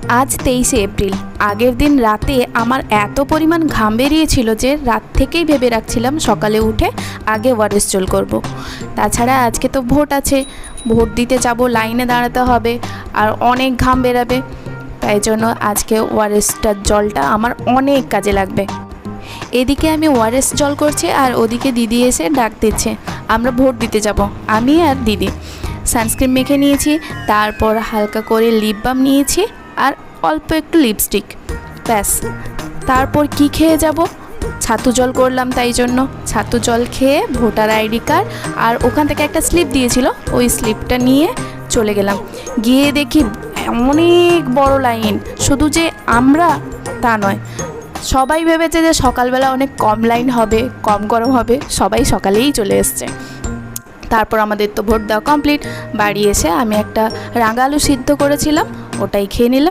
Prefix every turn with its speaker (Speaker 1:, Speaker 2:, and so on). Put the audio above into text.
Speaker 1: আজ 23শে এপ্রিল। আগের দিন রাতে আমার এত পরিমাণ ঘাম বেরিয়েছিল যে রাত থেকেই ভেবে রাখছিলাম সকালে উঠে আগে ওআরএস জল করব। তাছাড়া আজকে তো ভোট আছে, ভোট দিতে যাব, লাইনে দাঁড়াতে হবে আর অনেক ঘাম বেরাবে, তাই জন্য আজকে ওআরএসটার জলটা আমার অনেক কাজে লাগবে। এদিকে আমি ওআরএস জল করছি আর ওদিকে দিদি এসে ডাক দিচ্ছে, আমরা ভোট দিতে যাব। আমি আর দিদি সানস্ক্রিন মেখে নিয়েছি, তারপর হালকা করে লিপ বাম নিয়েছি আর অল্প একটু লিপস্টিক, ব্যাস। তারপর কি খেয়ে যাব? ছাতু জল করলাম, তাই জন্য ছাতু জল খেয়ে ভোটার আইডি কার্ড আর ওখান থেকে একটা স্লিপ দিয়েছিল, ওই স্লিপটা নিয়ে চলে গেলাম। গিয়ে দেখি অনেক বড় লাইন, শুধু যে আমরা তা নয়, সবাই ভেবেছে যে সকালবেলা অনেক কম লাইন হবে, কম গরম হবে, সবাই সকালেই চলে এসছে। তারপর আমাদের তো ভোট দেওয়া কমপ্লিট। বাড়ি এসে আমি একটা রাঙা আলু সিদ্ধ করেছিলাম, ওটাই খেয়ে নিলাম।